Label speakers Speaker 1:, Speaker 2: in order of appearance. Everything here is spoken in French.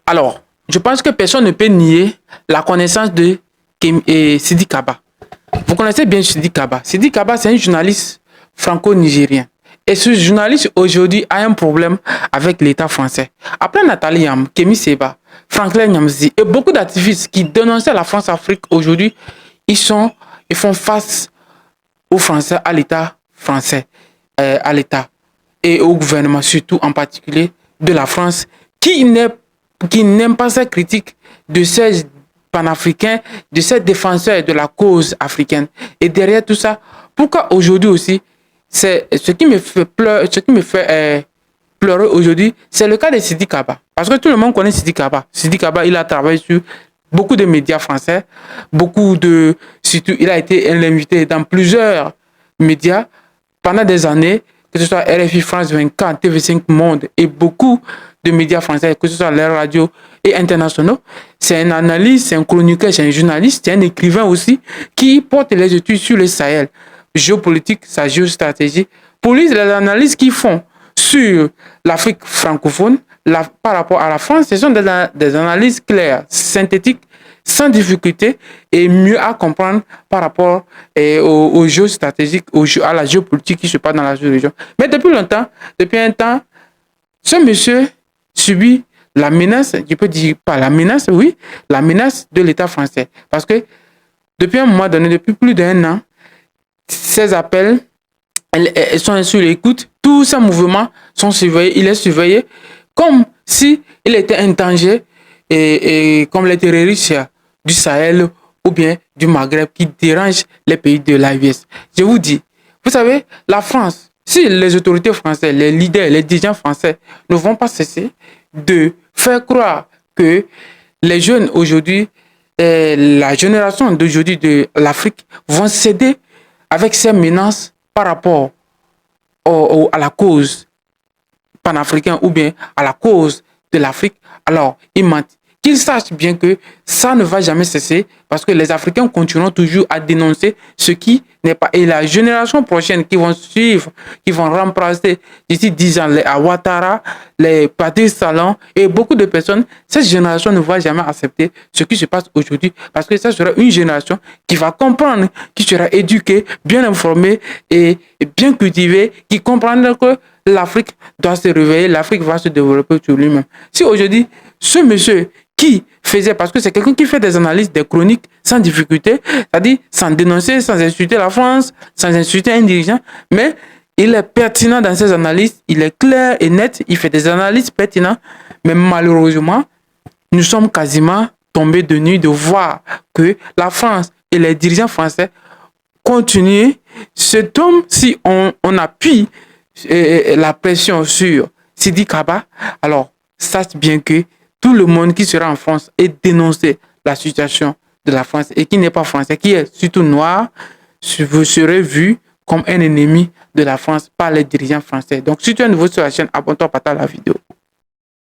Speaker 1: Alors, je pense que personne ne peut nier la connaissance de Sidi Kaba. Vous connaissez bien Sidi Kaba. Sidi Kaba, c'est un journaliste franco-nigérien. Et ce journaliste, aujourd'hui, a un problème avec l'État français. Après Nathalie Yam, Kémy Seba, Franklin Nyamzi et beaucoup d'activistes qui dénonçaient la France-Afrique, aujourd'hui, ils font face aux Français, à l'État français, à l'État et au gouvernement, surtout en particulier de la France, qui n'aime pas ces critiques de ces panafricains, de ces défenseurs de la cause africaine. Et derrière tout ça, pourquoi aujourd'hui aussi, c'est ce qui me fait pleurer aujourd'hui, c'est le cas de Sidi Kaba. Parce que tout le monde connaît Sidi Kaba. Sidi Kaba, il a travaillé sur beaucoup de médias français, surtout, il a été invité dans plusieurs médias pendant des années, que ce soit RFI France 24, TV5 Monde et beaucoup de médias français, que ce soit les radios et internationaux. C'est un analyste, c'est un chroniqueur, c'est un journaliste, c'est un écrivain aussi qui porte les études sur le Sahel, géopolitique, sa géostratégie, pour les analyses qu'ils font sur l'Afrique francophone par rapport à la France. Ce sont des analyses claires, synthétiques, sans difficulté et mieux à comprendre par rapport aux géostratégiques, à la géopolitique qui se passe dans la région. Mais depuis un temps, ce monsieur subit la menace, je peux dire pas la menace, oui, la menace de l'État français. Parce que depuis un mois donné, depuis plus d'un an, ces appels elles sont sur l'écoute, tous ces mouvements sont surveillés, il est surveillé comme s'il était un danger et comme les terroristes du Sahel ou bien du Maghreb qui dérangent les pays de l'AES. Je vous dis, vous savez, la France, si les autorités françaises, les leaders, les dirigeants français ne vont pas cesser de faire croire que les jeunes aujourd'hui, la génération d'aujourd'hui de l'Afrique vont céder avec ces menaces par rapport à la cause panafricaine ou bien à la cause de l'Afrique, alors ils mentent. Qu'ils sachent bien que ça ne va jamais cesser parce que les Africains continueront toujours à dénoncer ce qui n'est pas. Et la génération prochaine qui vont suivre, qui vont remplacer d'ici 10 ans les Ouattara, les Patrice Talon et beaucoup de personnes, cette génération ne va jamais accepter ce qui se passe aujourd'hui parce que ça sera une génération qui va comprendre, qui sera éduquée, bien informée et bien cultivée, qui comprendra que l'Afrique doit se réveiller, l'Afrique va se développer sur lui-même. Si aujourd'hui, ce monsieur qui faisait, parce que c'est quelqu'un qui fait des analyses, des chroniques sans difficulté, c'est-à-dire sans dénoncer, sans insulter la France, sans insulter un dirigeant, mais il est pertinent dans ses analyses, il est clair et net, il fait des analyses pertinentes, mais malheureusement, nous sommes quasiment tombés de nuit de voir que la France et les dirigeants français continuent. Cet homme, si on appuie la pression sur Sidi Kaba, alors sache bien que tout le monde qui sera en France et dénoncer la situation de la France et qui n'est pas français, qui est surtout noir, vous serez vu comme un ennemi de la France par les dirigeants français. Donc si tu es nouveau sur la chaîne, abonne-toi, partage la vidéo.